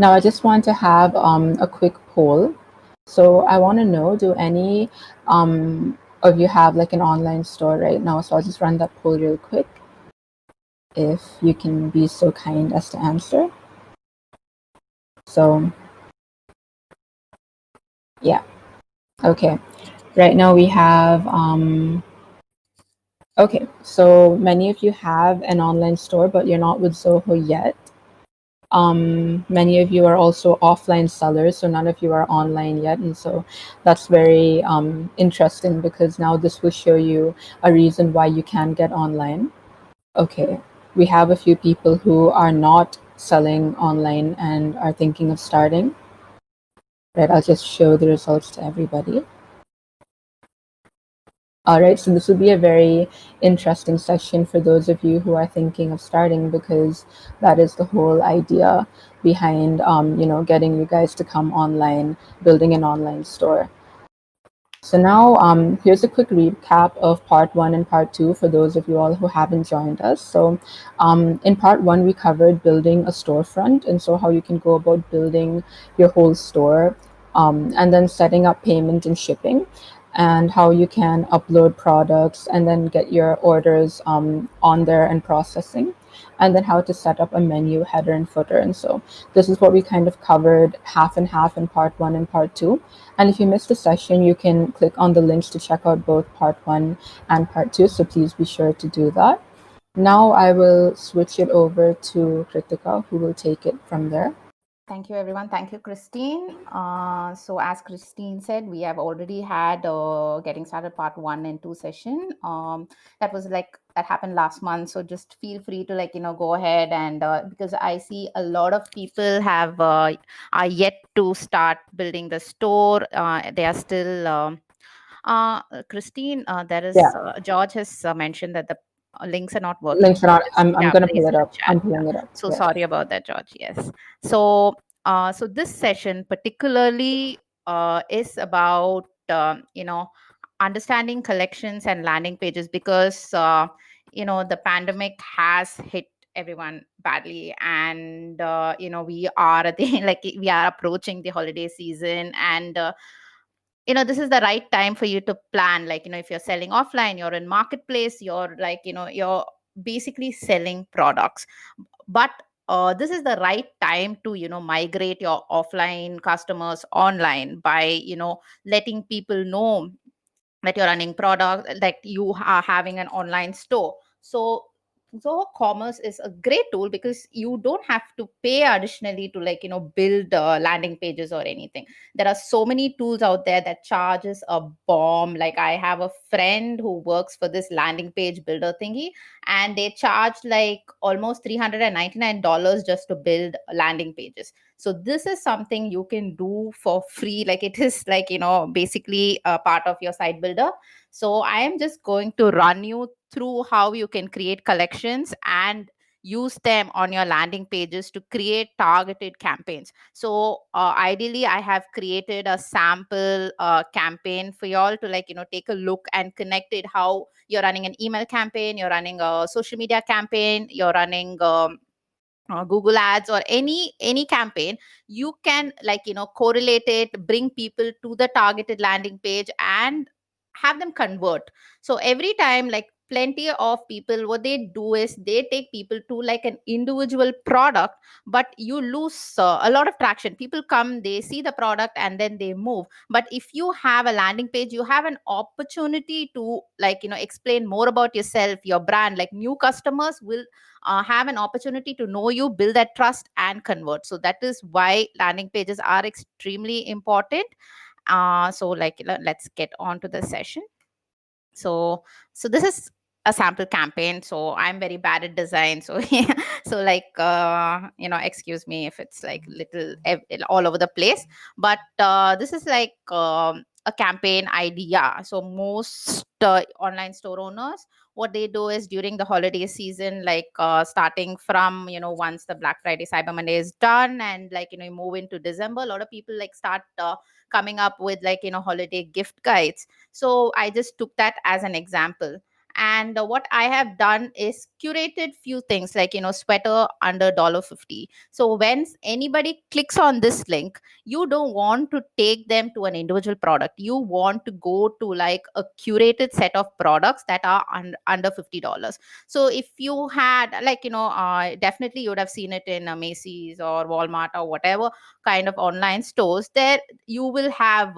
Now, I just want to have a quick poll. So I want to know, do any of you have like an online store right now? So I'll just run that poll real quick, if you can be so kind as to answer. So yeah, okay. Right now we have, okay, so many of you have an online store, but you're not with Zoho yet. Many of you are also offline sellers, so none of you are online yet. And so that's very interesting, because now this will show you a reason why you can get online. Okay, we have a few people who are not selling online and are thinking of starting. Right, I'll just show the results to everybody. All right, so this will be a very interesting session for those of you who are thinking of starting, because that is the whole idea behind, getting you guys to come online, building an online store. So now here's a quick recap of part 1 and part 2 for those of you all who haven't joined us. So in part 1, we covered building a storefront, and so how you can go about building your whole store, and then setting up payment and shipping, and how you can upload products and then get your orders on there and processing, and then how to set up a menu, header, and footer. And so this is what we kind of covered half and half in part 1 and part 2. And if you missed a session, you can click on the links to check out both part 1 and part 2. So please be sure to do that. Now I will switch it over to Kritika, who will take it from there. Thank you, everyone. Thank you, Christine. So as Christine said, we have already had getting started part 1 and 2 session. That was that happened last month. So just feel free to go ahead and because I see a lot of people have are yet to start building the store. They are still. Christine, there is Yeah, George has mentioned that the links are not working. links are not, I'm Yeah, going to pull placed it in the up. chat. I'm Yeah. pulling it up. So Yes. sorry about that, George. Yes. So, so this session particularly is about understanding collections and landing pages, because the pandemic has hit everyone badly, and we are at the we are approaching the holiday season, and this is the right time for you to plan, if you're selling offline, you're in marketplace, you're you're basically selling products, but this is the right time to migrate your offline customers online by letting people know that you're running product, that you are having an online store. So commerce is a great tool, because you don't have to pay additionally to build landing pages or anything. There are so many tools out there that charges a bomb. Like, I have a friend who works for this landing page builder thingy, and they charge like almost $399 just to build landing pages. So this is something you can do for free. Like, it is basically a part of your site builder. So I am just going to run you through how you can create collections and use them on your landing pages to create targeted campaigns. So ideally, I have created a sample campaign for y'all to take a look and connect it, how you're running an email campaign, you're running a social media campaign, you're running Google ads, or any campaign. You can correlate it, bring people to the targeted landing page and have them convert. So every time, plenty of people, what they do is they take people to an individual product, but you lose a lot of traction. People come, they see the product, and then they move. But if you have a landing page, you have an opportunity to explain more about yourself, your brand. Like, new customers will have an opportunity to know you, build that trust, and convert. So that is why landing pages are extremely important. So let's get on to the session. So this is a sample campaign. So I'm very bad at design, so yeah. So excuse me if it's little all over the place, but this is a campaign idea. So most online store owners, what they do is, during the holiday season, starting from once the Black Friday, Cyber Monday is done, and you move into December, a lot of people start coming up with holiday gift guides. So I just took that as an example. And what I have done is curated few things, like sweater under $50. So when anybody clicks on this link, you don't want to take them to an individual product. You want to go to like a curated set of products that are under $50. So if you had like definitely you would have seen it in Macy's or Walmart or whatever kind of online stores. There you will have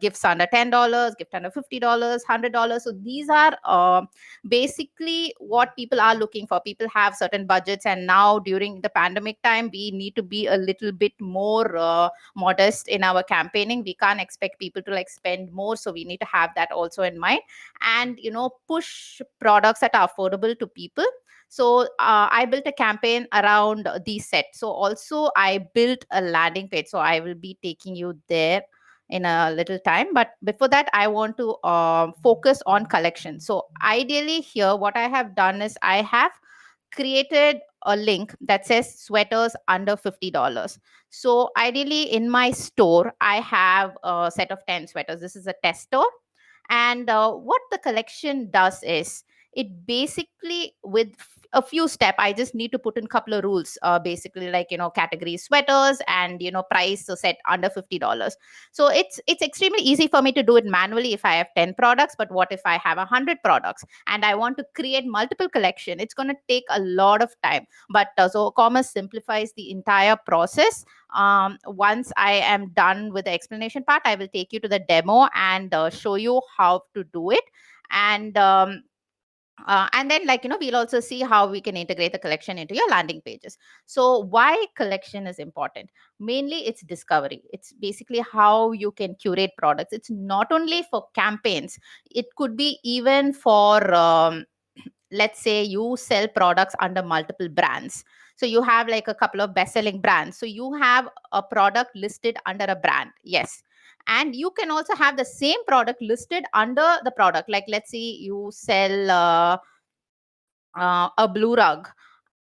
gifts under $10, gift under $50, $100. So these are basically what people are looking for. People have certain budgets, and now during the pandemic time we need to be a little bit more modest in our campaigning. We can't expect people to like spend more, so we need to have that also in mind, and push products that are affordable to people. So I built a campaign around these sets. So also I built a landing page, so I will be taking you there in a little time. But before that, I want to focus on collection. So ideally here what I have done is I have created a link that says sweaters under $50. So ideally in my store I have a set of 10 sweaters. This is a test store. And what the collection does is, it basically with a few step, I just need to put in couple of rules, basically like category sweaters and price set under $50. So it's extremely easy for me to do it manually if I have 10 products. But what if I have 100 products and I want to create multiple collection? It's going to take a lot of time. But so commerce simplifies the entire process. Once I am done with the explanation part, I will take you to the demo and show you how to do it. And then we'll also see how we can integrate the collection into your landing pages. So why collection is important? Mainly it's discovery. It's basically how you can curate products. It's not only for campaigns, it could be even for let's say you sell products under multiple brands. So you have like a couple of best selling brands, so you have a product listed under a brand, yes. And you can also have the same product listed under the product, like let's say you sell a blue rug.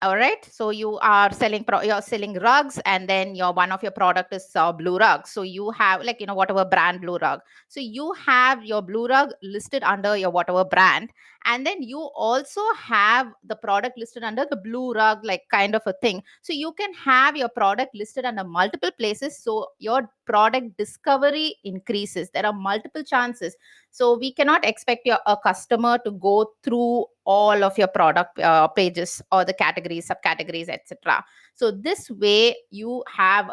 All right, so you are selling you're selling rugs, and then your one of your product is blue rug. So you have like whatever brand blue rug. So you have your blue rug listed under your whatever brand, and then you also have the product listed under the blue rug, like kind of a thing. So you can have your product listed under multiple places, so your product discovery increases. There are multiple chances. So we cannot expect a customer to go through all of your product pages or the categories, subcategories, etc. So this way you have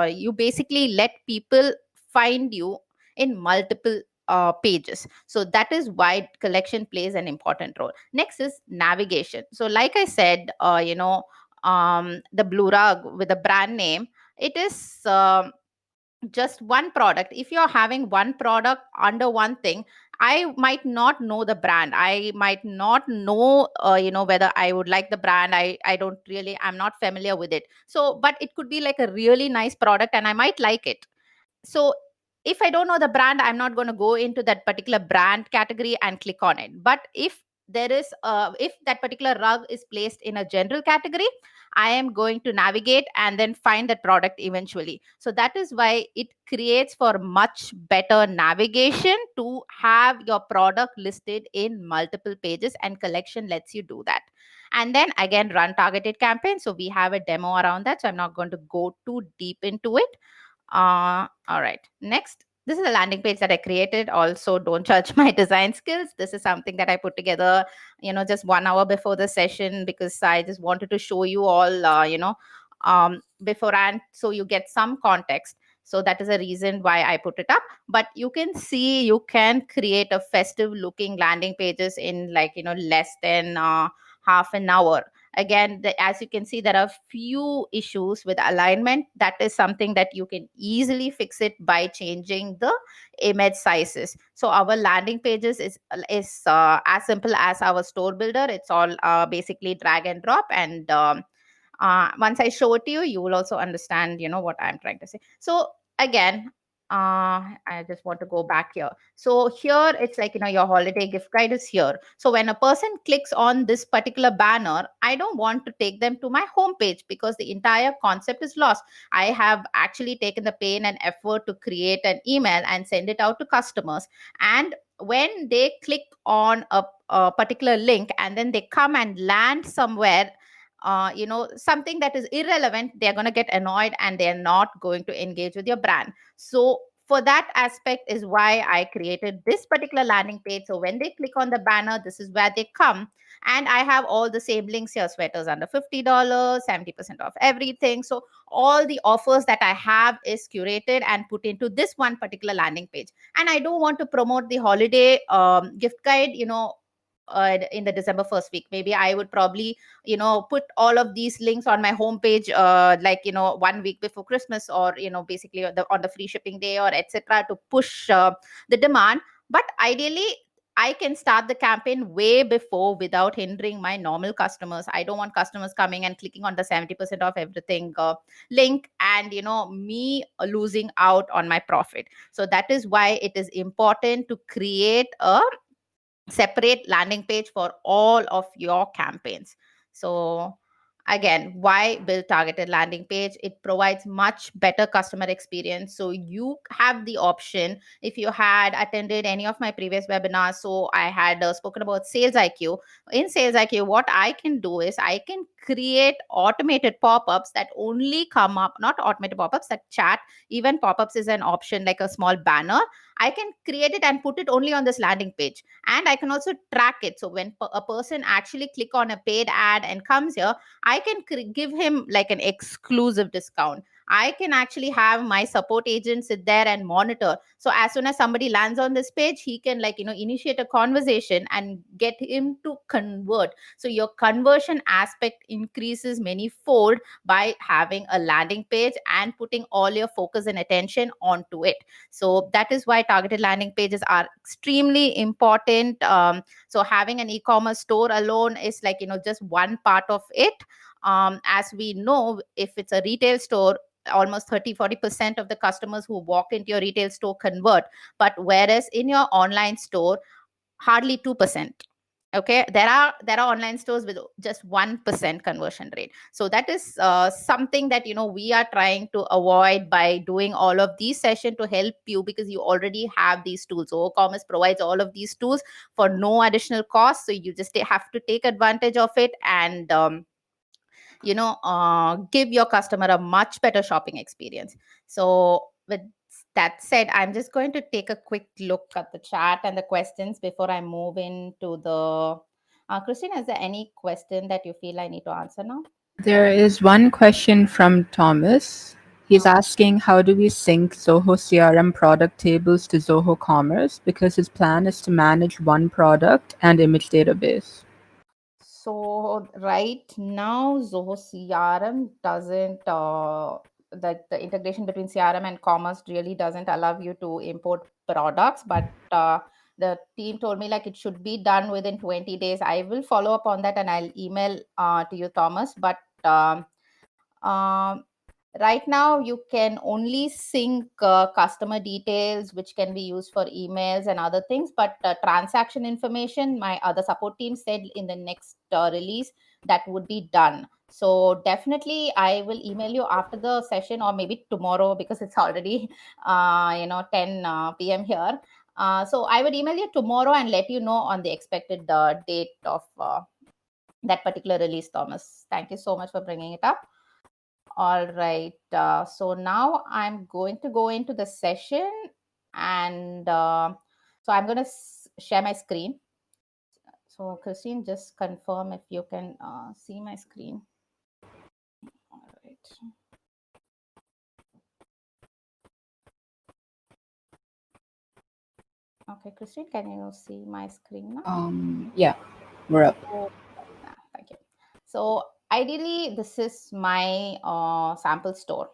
you basically let people find you in multiple pages. So that is why collection plays an important role. Next is navigation. So like I said, the blue rug with the brand name, it is just one product. If you're having one product under one thing, I might not know the brand. I might not know whether I would like the brand. I don't really, I'm not familiar with it. So but it could be like a really nice product and I might like it. So if I don't know the brand, I'm not going to go into that particular brand category and click on it. But if that particular rug is placed in a general category, I am going to navigate and then find that product eventually. So that is why it creates for much better navigation to have your product listed in multiple pages, and collection lets you do that. And then again, run targeted campaigns. So we have a demo around that, so I'm not going to go too deep into it. All right. Next, this is a landing page that I created. Also, don't judge my design skills. This is something that I put together, just 1 hour before the session, because I just wanted to show you all, beforehand, so you get some context. So that is a reason why I put it up. But you can see you can create a festive looking landing pages in like less than half an hour. Again, as you can see, there are few issues with alignment. That is something that you can easily fix it by changing the image sizes. So our landing pages is as simple as our store builder. It's all basically drag and drop. And once I show it to you, you will also understand what I'm trying to say. So again, I just want to go back here. So here it's like your holiday gift guide is here. So when a person clicks on this particular banner, I don't want to take them to my homepage, because the entire concept is lost. I have actually taken the pain and effort to create an email and send it out to customers, and when they click on a particular link and then they come and land somewhere, something that is irrelevant, they're going to get annoyed and they're not going to engage with your brand. So for that aspect is why I created this particular landing page. So when they click on the banner, this is where they come, and I have all the same links here: sweaters under $50, 70% off everything. So all the offers that I have is curated and put into this one particular landing page. And I don't want to promote the holiday gift guide, in the December first week. Maybe I would probably, put all of these links on my homepage, like, 1 week before Christmas, or, basically on the free shipping day, or etc., to push the demand. But ideally, I can start the campaign way before without hindering my normal customers. I don't want customers coming and clicking on the 70% off everything link, and, me losing out on my profit. So that is why it is important to create a separate landing page for all of your campaigns. So again, why build targeted landing page? It provides much better customer experience. So you have the option, if you had attended any of my previous webinars, so I had spoken about sales IQ. In sales IQ, what I can do is I can create automated pop-ups that only come up, not automated pop-ups, that chat, even pop-ups is an option, like a small banner. I can create it and put it only on this landing page, and I can also track it. So when a person actually click on a paid ad and comes here, I can give him like an exclusive discount. I can actually have my support agent sit there and monitor. So as soon as somebody lands on this page, he can, like, initiate a conversation and get him to convert. So your conversion aspect increases many fold by having a landing page and putting all your focus and attention onto it. So that is why targeted landing pages are extremely important. So having an e-commerce store alone is, like, just one part of it. As we know, if it's a retail store, almost 30-40% of the customers who walk into your retail store convert. But whereas in your online store, hardly 2%. Okay, there are online stores with just 1% conversion rate. So that is something that, we are trying to avoid by doing all of these sessions to help you, because you already have these tools. So commerce provides all of these tools for no additional cost, so you just have to take advantage of it, and give your customer a much better shopping experience. So with that said, I'm just going to take a quick look at the chat and the questions before I move into the Christine, is there any question that you feel I need to answer now? There is one question from Thomas. He's Uh, asking, how do we sync Zoho CRM product tables to Zoho Commerce, because his plan is to manage one product and image database. So right now, Zoho CRM doesn't, the integration between CRM and commerce really doesn't allow you to import products. But the team told me, like, it should be done within 20 days. I will follow up on that and I'll email to you, Thomas. But um, right now, you can only sync customer details, which can be used for emails and other things. But transaction information, my other support team said in the next release that would be done. So definitely, I will email you after the session, or maybe tomorrow, because it's already 10 p.m. here. So I would email you tomorrow and let you know on the expected date of that particular release, Thomas. Thank you so much for bringing it up. All right. So now I'm going to go into the session, and so I'm going to share my screen. So Christine, just confirm if you can see my screen. All right. Okay, Christine, can you see my screen now? Yeah, we're up. So, thank you. So ideally, this is my sample store.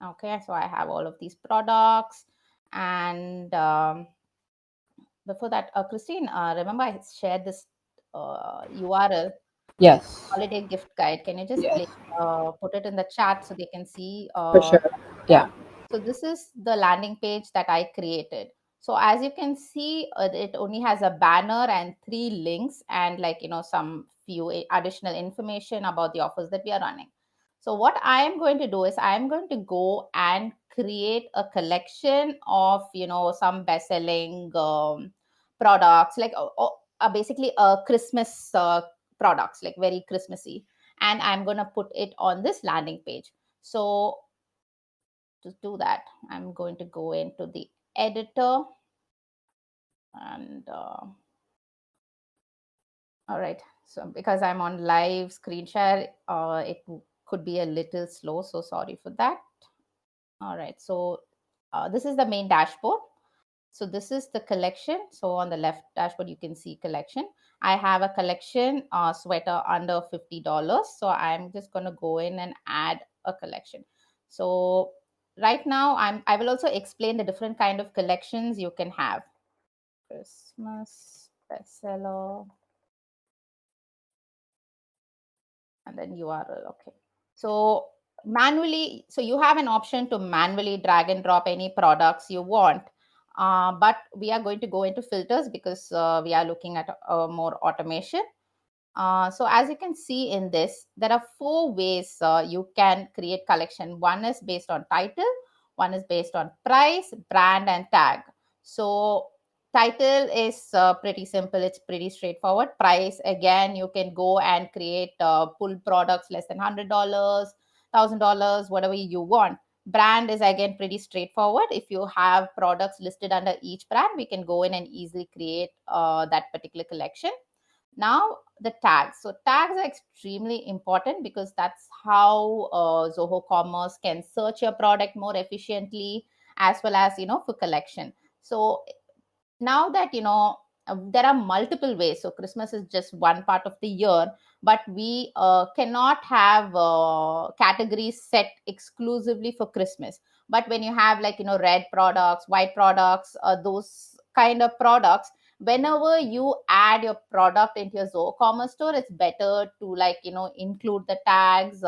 Okay, so I have all of these products, and before that, Christine, remember I shared this URL, Yes, holiday gift guide. Can you just yes, put it in the chat so they can see? for sure. Yeah. Yeah. So this is the landing page that I created. So as you can see, it only has a banner and three links, and, like, some few additional information about the offers that we are running. So what I am going to do is I am going to go and create a collection of, some best selling products, like basically Christmas products, like very Christmassy. And I'm going to put it on this landing page. So to do that, I'm going to go into the editor and all right. So because I'm on live screen share, it could be a little slow. So sorry for that. All right. So this is the main dashboard. So this is the collection. So on the left dashboard, you can see collection. I have a collection sweater under $50. So I'm just going to go in and add a collection. So right now, I will also explain the different kind of collections you can have. Christmas bestseller and then URL. Okay. So manually, so you have an option to manually drag and drop any products you want. But we are going to go into filters because we are looking at more automation. So as you can see in this, there are four ways you can create collection. One is based on title, one is based on price, brand, and tag. So title is pretty simple. It's pretty straightforward. Price, again, you can go and create pull products less than $100, $1,000, whatever you want. Brand is again pretty straightforward. If you have products listed under each brand, we can go in and easily create that particular collection. Now the tags. So tags are extremely important because that's how Zoho Commerce can search your product more efficiently, as well as for collection. So now that there are multiple ways. So Christmas is just one part of the year, but we cannot have categories set exclusively for Christmas. But when you have, like, red products, white products, those kind of products, whenever you add your product into your Zoho Commerce store, it's better to, like, include the tags,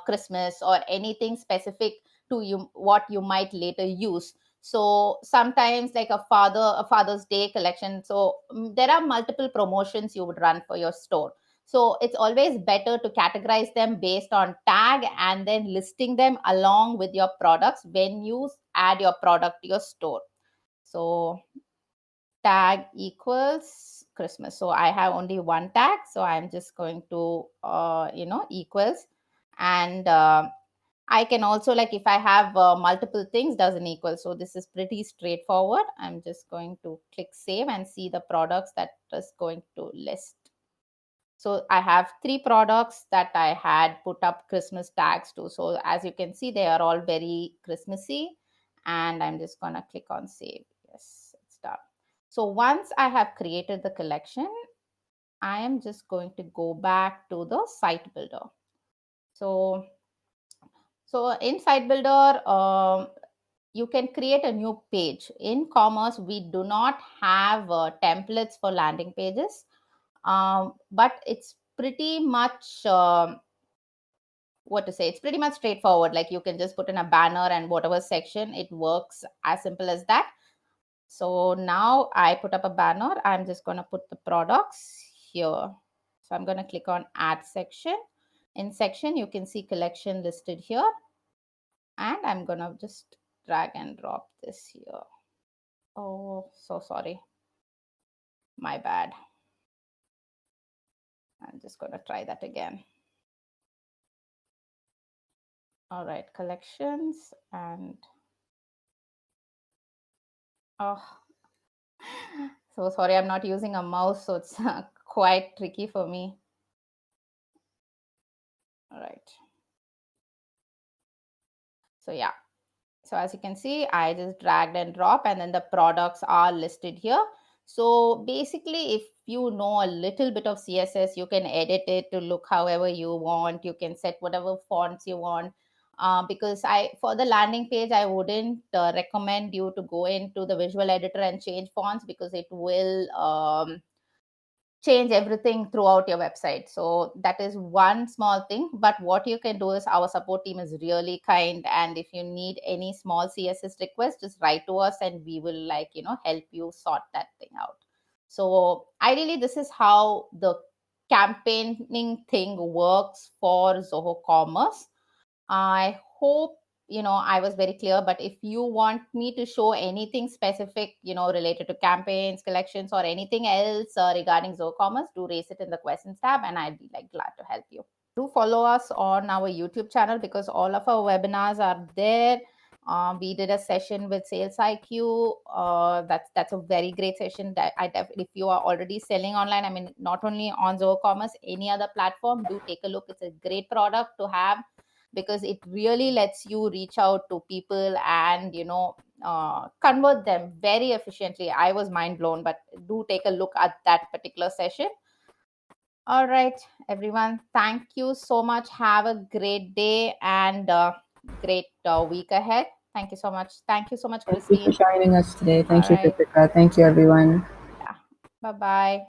Christmas or anything specific to you, what you might later use. So sometimes, like a Father's Day collection. So there are multiple promotions you would run for your store. So it's always better to categorize them based on tag and then listing them along with your products when you add your product to your store. So tag equals Christmas. So I have only one tag. So I'm just going to, equals. And I can also, like, if I have multiple things, doesn't equal. So this is pretty straightforward. I'm just going to click save and see the products that is going to list. So I have three products that I had put up Christmas tags to. So as you can see, they are all very Christmassy. And I'm just going to click on save. Yes, it's done. So once I have created the collection, I am just going to go back to the site builder. So in site builder, you can create a new page. In commerce, we do not have templates for landing pages, but it's pretty much what to say. It's pretty much straightforward. Like, you can just put in a banner and whatever section, it works as simple as that. So now I put up a banner. I'm just going to put the products here. So I'm going to click on add section. In section, you can see collection listed here. And I'm going to just drag and drop this here. Oh, so sorry. My bad. I'm just going to try that again. All right, collections and oh, so sorry, I'm not using a mouse, so it's quite tricky for me. All right. So yeah. So as you can see, I just dragged and drop, and then the products are listed here. So basically, if you know a little bit of CSS, you can edit it to look however you want. You can set whatever fonts you want. Because for the landing page, I wouldn't recommend you to go into the visual editor and change fonts, because it will change everything throughout your website. So that is one small thing. But what you can do is, our support team is really kind, and if you need any small CSS request, just write to us and we will, like, help you sort that thing out. So ideally, this is how the campaigning thing works for Zoho Commerce. I hope I was very clear. But if you want me to show anything specific, related to campaigns, collections, or anything else regarding Commerce, do raise it in the questions tab, and I'd be like glad to help you. Do follow us on our YouTube channel because all of our webinars are there. We did a session with Sales IQ. That's a very great session. That if you are already selling online, I mean, not only on Commerce, any other platform, do take a look. It's a great product to have because it really lets you reach out to people and convert them very efficiently. I was mind blown, but do take a look at that particular session. All right, everyone. Thank you so much. Have a great day and great week ahead. Thank you so much. Thank you so much, Thank you for Christine. joining us today. All Thank you, right. Kritika. Thank you, everyone. Yeah. Bye bye.